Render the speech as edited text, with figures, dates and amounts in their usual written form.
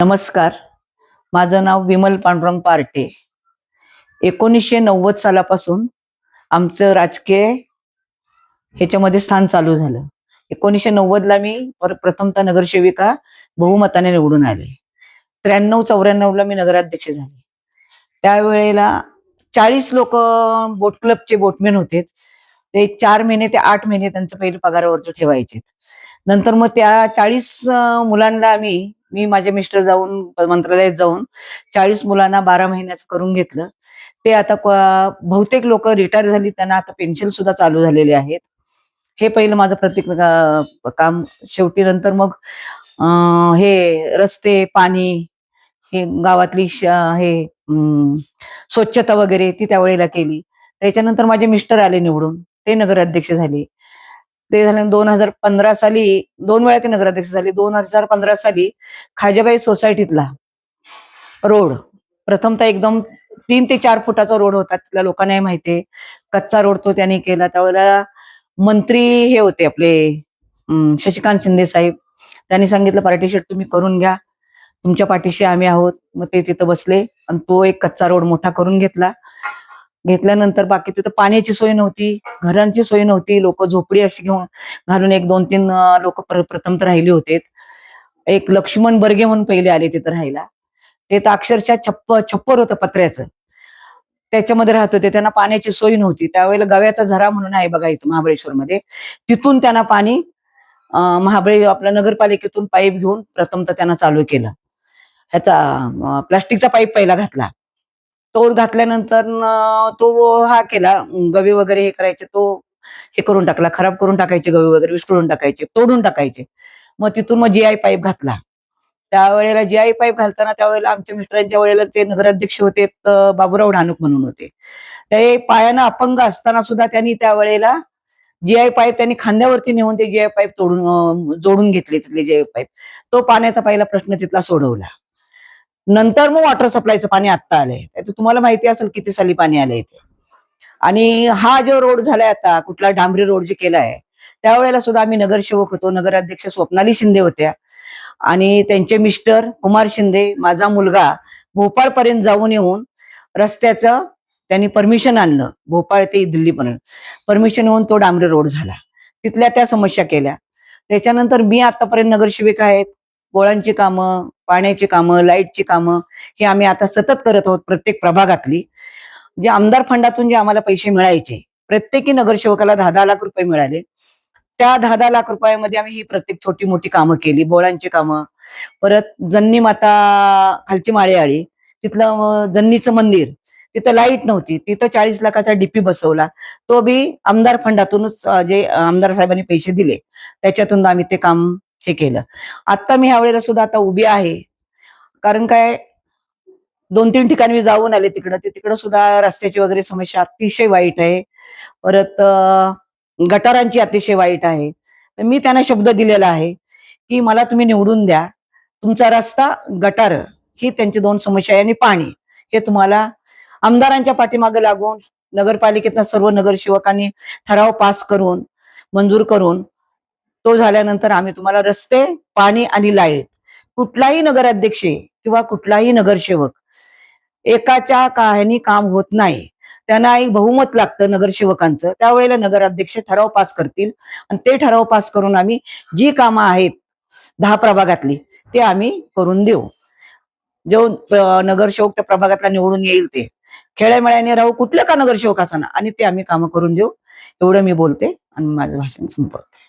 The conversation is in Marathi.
नमस्कार. माझं नाव विमल पांडुरंग पार्टे. 1990 सालापासून आमचं राजकीय ह्याच्यामध्ये स्थान चालू झालं. 1990 ला मी प्रथमतः नगरसेविका बहुमताने निवडून आले. 93-94 ला मी नगराध्यक्ष झाले. त्यावेळेला 40 लोक बोट क्लबचे बोटमॅन होते. ते 4 महिने ते 8 महिने त्यांचं पहिले पगारावरच ठेवायचे. नंतर मग त्या 40 मुलांना मी माझे मिस्टर जाऊन मंत्रालयात जाऊन 40 मुलांना 12 महिन्याचं करून घेतलं. ते आता बहुतेक लोक रिटायर झाली, त्यांना आता पेन्शन सुद्धा चालू झालेले आहेत. हे पहिलं माझं प्रत्येक काम. शेवटी नंतर मग हे रस्ते, पाणी, हे गावातली स्वच्छता वगैरे ती त्यावेळेला केली. त्याच्यानंतर माझे मिस्टर आले निवडून, ते नगराध्यक्ष झाले. ते झाले 2015 साली 2 वेळा ते नगराध्यक्ष झाले. 2015 साली खाजाबाई सोसायटीतला रोड प्रथमतः एकदम 3 ते 4 फुटाचा रोड होता. तिथल्या लोकांनाही माहितीये, कच्चा रोड तो त्यांनी केला. त्यावेळेला मंत्री हे होते आपले शशिकांत शिंदे साहेब. त्यांनी सांगितलं, पार्टी शेट तुम्ही करून घ्या, तुमच्या पाठीशी आम्ही आहोत. मग ते तिथं बसले आणि तो एक कच्चा रोड मोठा करून घेतला. घेतल्यानंतर बाकी तिथं पाण्याची सोय नव्हती, घरांची सोय नव्हती. लोक झोपडी अशी घेऊन घालून 1-2-3 लोक प्रथमतः राहिले होते. एक लक्ष्मण बर्गे म्हणून पहिले आले तिथं राहायला. ते तर अक्षरशः छप्पर होतं पत्र्याचं, त्याच्यामध्ये राहत होते. त्यांना पाण्याची सोय नव्हती. त्यावेळेला गव्याचा झरा म्हणून आहे बघा इथं महाबळेश्वरमध्ये, तिथून त्यांना पाणी आपल्या नगरपालिकेतून पाईप घेऊन प्रथमतः त्यांना चालू केलं. ह्याचा प्लास्टिकचा पाईप पहिला घातला. तो घातल्यानंतर तो हा केला, गवे वगैरे हे करायचे, तो हे करून टाकला, खराब करून टाकायचे, गवे वगैरे विस्कळून टाकायचे, तोडून टाकायचे. मग तिथून मग GI पाईप घातला. त्यावेळेला GI पाईप घालताना त्यावेळेला आमच्या मिस्टरांच्या वेळेला ते नगराध्यक्ष होते बाबूराव ढाणूक म्हणून होते. ते पायानं अपंग असताना सुद्धा त्यांनी त्यावेळेला GI पाईप त्यांनी खांद्यावरती नेऊन ते GI पाईप जोडून घेतले. तिथले GI पाईप, तो पाण्याचा पहिला प्रश्न तिथला सोडवला. नंतर मग वॉटर सप्लायचं पाणी आत्ता आलंय. तुम्हाला माहिती असेल किती साली पाणी आलंय ते. आणि हा जो रोड झालाय आता, कुठला डांबरी रोड जे केलाय, त्यावेळेला सुद्धा आम्ही नगरसेवक होतो. नगराध्यक्ष स्वप्नाली शिंदे होत्या आणि त्यांचे मिस्टर कुमार शिंदे, माझा मुलगा भोपाळ पर्यंत जाऊन येऊन रस्त्याचं त्यांनी परमिशन आणलं. भोपाळ ते दिल्लीपर्यंत परमिशन येऊन तो डांबरी रोड झाला. तिथल्या त्या समस्या केल्या. त्याच्यानंतर मी आतापर्यंत नगरसेविका आहेत. बोळांची कामं, पाण्याची कामं, लाईटची कामं हे आम्ही आता सतत करत आहोत. प्रत्येक प्रभागातली जे आमदार फंडातून जे आम्हाला पैसे मिळायचे, प्रत्येकी नगरसेवकाला 10-10 लाख रुपये मिळाले. त्या 10-10 लाख रुपयामध्ये आम्ही ही प्रत्येक छोटी मोठी कामं केली. बोळांची कामं, परत जन्नी माता खालची माळेआळी, तिथलं जन्नीचं मंदिर, तिथं लाईट नव्हती, तिथं 40 लाखाचा DP बसवला. तो बी आमदार फंडातूनच, जे आमदार साहेबांनी पैसे दिले त्याच्यातून आम्ही ते काम हे केलं. आता मी ह्या वेळेला सुद्धा आता उभी आहे. कारण काय, 2-3 ठिकाणी मी जाऊन आले तिकडं सुद्धा रस्त्याची वगैरे समस्या अतिशय वाईट आहे. परत गटारांची अतिशय वाईट आहे. तर मी त्यांना शब्द दिलेला आहे की मला तुम्ही निवडून द्या, तुमचा रस्ता, गटार ही त्यांची 2 समस्या आहे, आणि पाणी हे तुम्हाला आमदारांच्या पाठीमागे लागून नगरपालिकेतल्या सर्व नगरसेवकांनी ठराव पास करून मंजूर करून तो झाल्यानंतर आम्ही तुम्हाला रस्ते, पाणी आणि लाईट, कुठलाही नगराध्यक्ष किंवा कुठलाही नगरसेवक एकाच्या काह्यानी काम होत नाही. त्यांना एक बहुमत लागतं नगरसेवकांचं. त्यावेळेला नगराध्यक्ष ठराव पास करतील आणि ते ठराव पास करून आम्ही जी कामं आहेत 10 प्रभागातली ते आम्ही करून देऊ. जो नगरसेवक त्या प्रभागातला निवडून येईल ते खेळ्यामेळ्याने राहू, कुठलं का नगरसेवक असताना, आणि ते आम्ही कामं करून देऊ. एवढं मी बोलते आणि माझं भाषण संपवते.